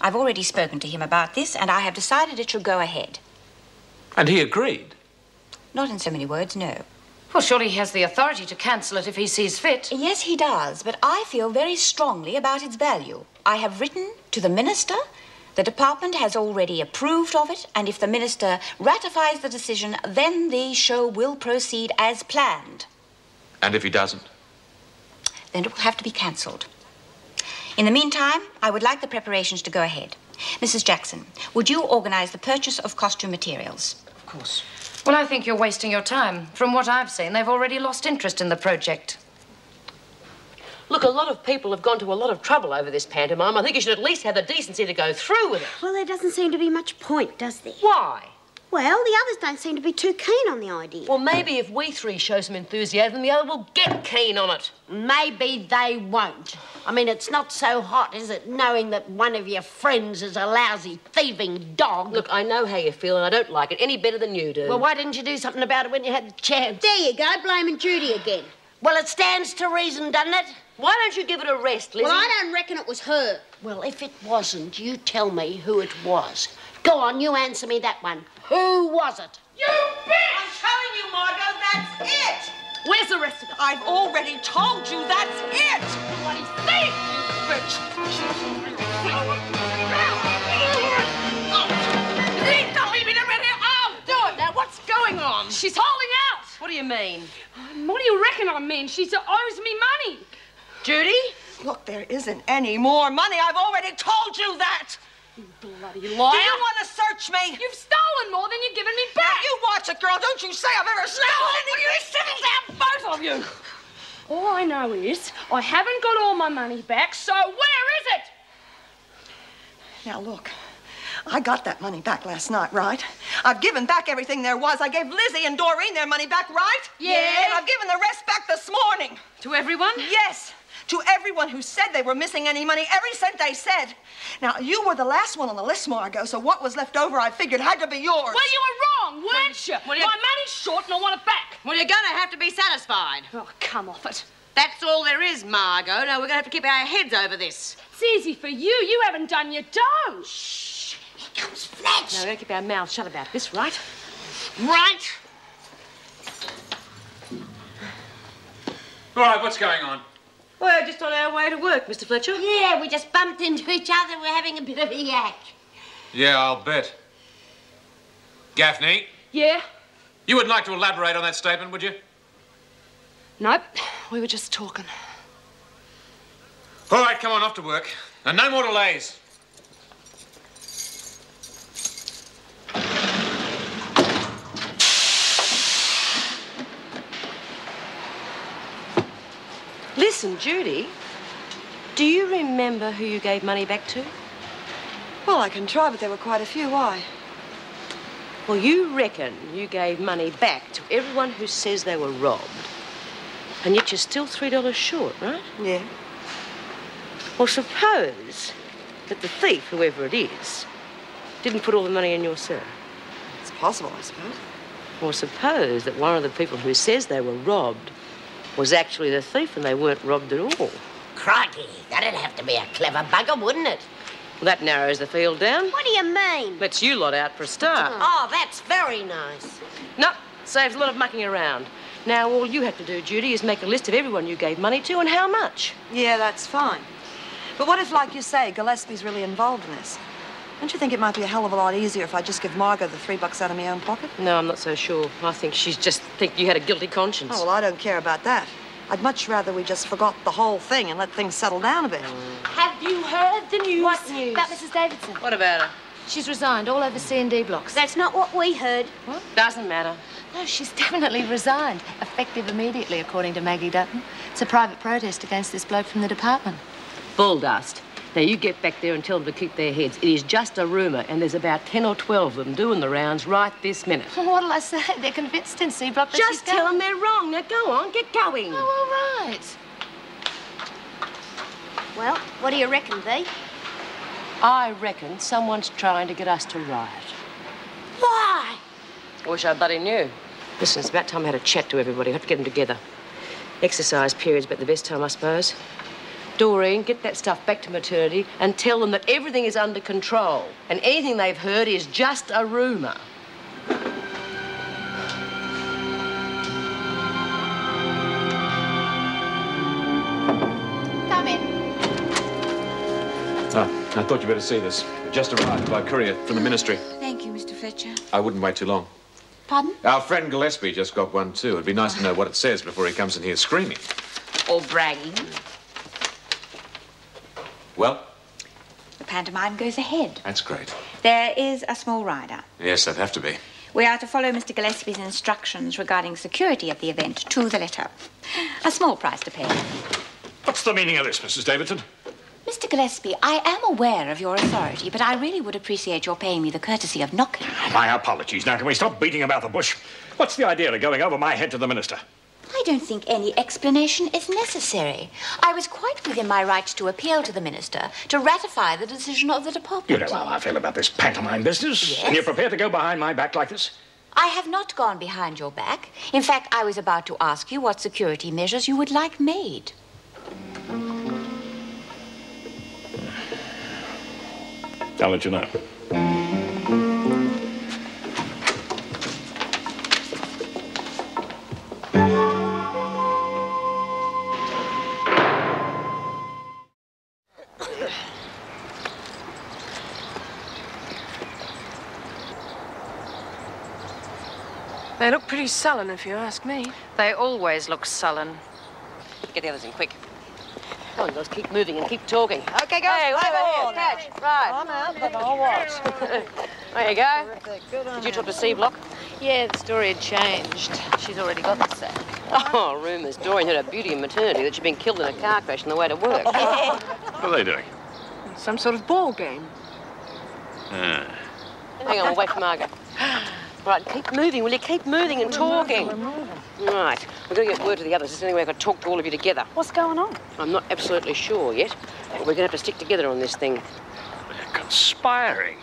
I've already spoken to him about this, and I have decided it should go ahead. And he agreed? Not in so many words, no. Well, surely he has the authority to cancel it if he sees fit. Yes, he does, but I feel very strongly about its value. I have written to the minister. The department has already approved of it, and if the minister ratifies the decision, then the show will proceed as planned. And if he doesn't? Then it will have to be cancelled. In the meantime, I would like the preparations to go ahead. Mrs. Jackson, would you organize the purchase of costume materials? Of course. Well, I think you're wasting your time. From what I've seen, they've already lost interest in the project. Look, a lot of people have gone to a lot of trouble over this pantomime. I think you should at least have the decency to go through with it. Well, there doesn't seem to be much point, does there? Why? Well, the others don't seem to be too keen on the idea. Well, maybe if we three show some enthusiasm, the other will get keen on it. Maybe they won't. I mean, it's not so hot, is it, knowing that one of your friends is a lousy, thieving dog? Look, I know how you feel, and I don't like it any better than you do. Well, why didn't you do something about it when you had the chance? There you go, blaming Judy again. Well, it stands to reason, doesn't it? Why don't you give it a rest, Lizzie? Well, I don't reckon it was her. Well, if it wasn't, you tell me who it was. Go on, you answer me that one. Who was it? You bitch! I'm telling you, Margot, that's it! Where's the rest of it? I've already told you that's it! Bloody thief, you bitch! Please don't leave me to red here! Oh, do it now! What's going on? She's holding out! What do you mean? What do you reckon I mean? She owes me money. Judy? Look, there isn't any more money. I've already told you that! You bloody liar! Do you want to search me? You've stolen more than you've given me back. Now, you watch it, girl. Don't you say I've ever stolen anything. You settle down, both of you. All I know is I haven't got all my money back, so where is it? Now, look, I got that money back last night, right? I've given back everything there was. I gave Lizzie and Doreen their money back, right? Yeah. And I've given the rest back this morning. To everyone? Yes. To everyone who said they were missing any money, every cent they said. Now, you were the last one on the list, Margot, so what was left over, I figured, had to be yours. Well, you were wrong, weren't you? My money's short and I want it back. Well, you're going to have to be satisfied. Oh, come off it. That's all there is, Margot. Now, we're going to have to keep our heads over this. It's easy for you. You haven't done your dough. Shh. Here comes Fletch. Now, we're going to keep our mouths shut about this, right? Right. All right, what's going on? We're just on our way to work, Mr. Fletcher. Yeah, we just bumped into each other. We're having a bit of a yak. Yeah, I'll bet. Gaffney, Yeah? you wouldn't like to elaborate on that statement, would you? Nope. We were just talking. All right, come on, off to work. And no more delays. Listen, Judy, do you remember who you gave money back to? Well, I can try, but there were quite a few. Why? Well, you reckon you gave money back to everyone who says they were robbed, and yet you're still $3 short, right? Yeah. Well, suppose that the thief, whoever it is, didn't put all the money in your cellar. It's possible, I suppose. Or suppose that one of the people who says they were robbed was actually the thief and they weren't robbed at all. Crikey, that'd have to be a clever bugger, wouldn't it? Well, that narrows the field down. What do you mean? Lets you lot out for a start. Oh, that's very nice. No, saves a lot of mucking around. Now, all you have to do, Judy, is make a list of everyone you gave money to and how much. Yeah, that's fine. But what if, like you say, Gillespie's really involved in this? Don't you think it might be a hell of a lot easier if I just give Margot the $3 out of my own pocket? No, I'm not so sure. I think she's just think you had a guilty conscience. Oh, well, I don't care about that. I'd much rather we just forgot the whole thing and let things settle down a bit. Have you heard the news? What news? About Mrs. Davidson. What about her? She's resigned all over C&D blocks. That's not what we heard. What? Doesn't matter. No, she's definitely resigned. Effective immediately, according to Maggie Dutton. It's a private protest against this bloke from the department. Bull dust. Now, you get back there and tell them to keep their heads. It is just a rumour, and there's about 10 or 12 of them doing the rounds right this minute. Well, what'll I say? They're convinced in C Block that Just she's tell going. them they're wrong. Now, go on, get going. Oh, all right. Well, what do you reckon, V? I reckon someone's trying to get us to riot. Why? I wish I bloody knew. Listen, it's about time I had a chat to everybody. I have to get them together. Exercise period's about the best time, I suppose. Doreen, get that stuff back to maternity and tell them that everything is under control and anything they've heard is just a rumour. Come in. I thought you better see this. Just arrived by courier from the ministry. Thank you, Mr. Fletcher. I wouldn't wait too long. Pardon? Our friend Gillespie just got one too. It'd be nice to know what it says before he comes in here screaming. Or bragging. Well? The pantomime goes ahead. That's great. There is a small rider. Yes, that'd have to be. We are to follow Mr. Gillespie's instructions regarding security of the event to the letter. A small price to pay. What's the meaning of this, Mrs. Davidson? Mr. Gillespie, I am aware of your authority, but I really would appreciate your paying me the courtesy of knocking. My apologies. Now, can we stop beating about the bush? What's the idea of going over my head to the minister? I don't think any explanation is necessary. I was quite within my rights to appeal to the minister to ratify the decision of the department. You know how I feel about this pantomime business. Yes? And you're prepared to go behind my back like this? I have not gone behind your back. In fact, I was about to ask you what security measures you would like made. I'll let you know. They look pretty sullen, if you ask me. They always look sullen. Get the others in, quick. Come on, girls, keep moving and keep talking. Okay, guys. Hey, over here, catch. Right. I'm out, but I'll watch. There you go. Did you talk to Steve Locke? Yeah, the story had changed. She's already got the sack. Oh, rumours. Doreen had a beauty in maternity that she'd been killed in a car crash on the way to work. What are they doing? Some sort of ball game. Ah. Hang on, we'll wait for Margaret. Right, keep moving, will you? Keep moving and talking. Right, we're going to get word to the others. Is there any way I could talk to all of you together? What's going on? I'm not absolutely sure yet, but we're going to have to stick together on this thing. They're conspiring.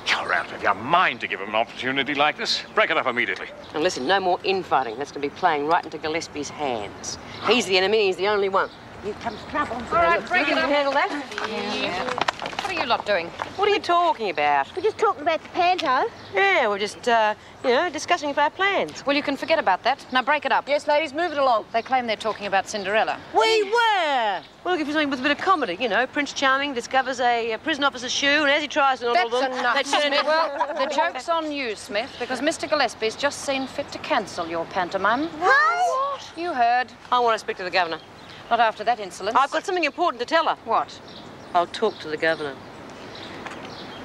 You're out of your mind to give them an opportunity like this. Break it up immediately. And listen, no more infighting. That's going to be playing right into Gillespie's hands. He's the enemy, he's the only one. Here comes trouble. All right, break it You up. can handle that? What are you lot doing? What are you talking about? We're just talking about the panto. Yeah, we're just, discussing our plans. Well, you can forget about that. Now break it up. Yes, ladies, move it along. They claim they're talking about Cinderella. We were. We're looking for something with a bit of comedy, you know. Prince Charming discovers a prison officer's shoe, and as he tries to That's nibble them, enough, they turn Smith. it. Well, the joke's on you, Smith, because Mr. Gillespie's just seen fit to cancel your pantomime. What? You heard. I want to speak to the governor. Not after that insolence. I've got something important to tell her. What? I'll talk to the governor.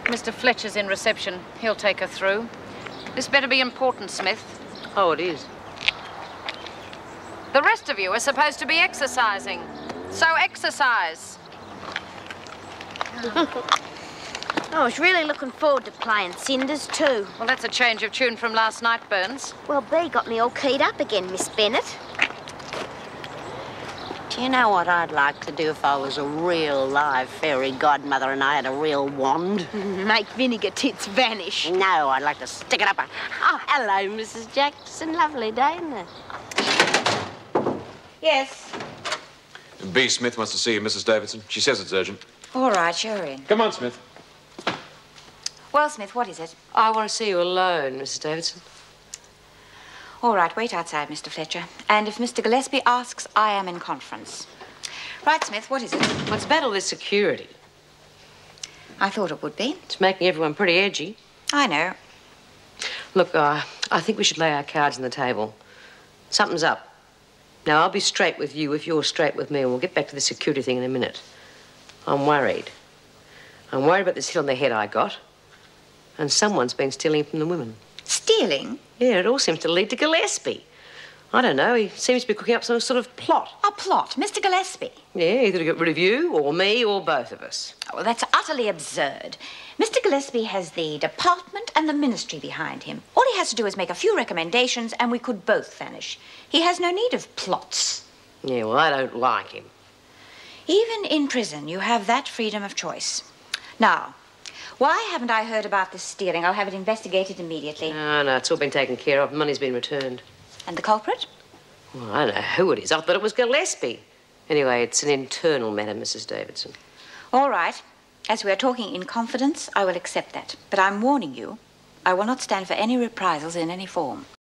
Mr. Fletcher's in reception. He'll take her through. This better be important, Smith. Oh, it is. The rest of you are supposed to be exercising. So exercise. I was really looking forward to playing Cinders, too. Well, that's a change of tune from last night, Burns. Well, Bea got me all keyed up again, Miss Bennett. Do you know what I'd like to do if I was a real live fairy godmother and I had a real wand? Make vinegar tits vanish. No, I'd like to stick it up. Oh, hello, Mrs. Jackson. Lovely day, isn't it? Yes. B. Smith wants to see you, Mrs. Davidson. She says it's urgent. All right, you're in. Come on, Smith. Well, Smith, what is it? I want to see you alone, Mrs. Davidson. All right, wait outside, Mr. Fletcher. And if Mr. Gillespie asks, I am in conference. Right, Smith, what is it? What's about all this security? I thought it would be. It's making everyone pretty edgy. I know. Look, I think we should lay our cards on the table. Something's up. Now, I'll be straight with you if you're straight with me, and we'll get back to the security thing in a minute. I'm worried. I'm worried about this hit on the head I got. And someone's been stealing from the women. Stealing? Yeah, it all seems to lead to Gillespie. I don't know, he seems to be cooking up some sort of plot. A plot? Mr. Gillespie? Yeah, either to get rid of you, or me, or both of us. Oh, well, that's utterly absurd. Mr. Gillespie has the department and the ministry behind him. All he has to do is make a few recommendations and we could both vanish. He has no need of plots. Yeah, well, I don't like him. Even in prison, you have that freedom of choice. Now, why haven't I heard about this stealing? I'll have it investigated immediately. No, it's all been taken care of. Money's been returned. And the culprit? Well, I don't know who it is. I thought it was Gillespie. Anyway, it's an internal matter, Mrs. Davidson. All right. As we are talking in confidence, I will accept that. But I'm warning you, I will not stand for any reprisals in any form.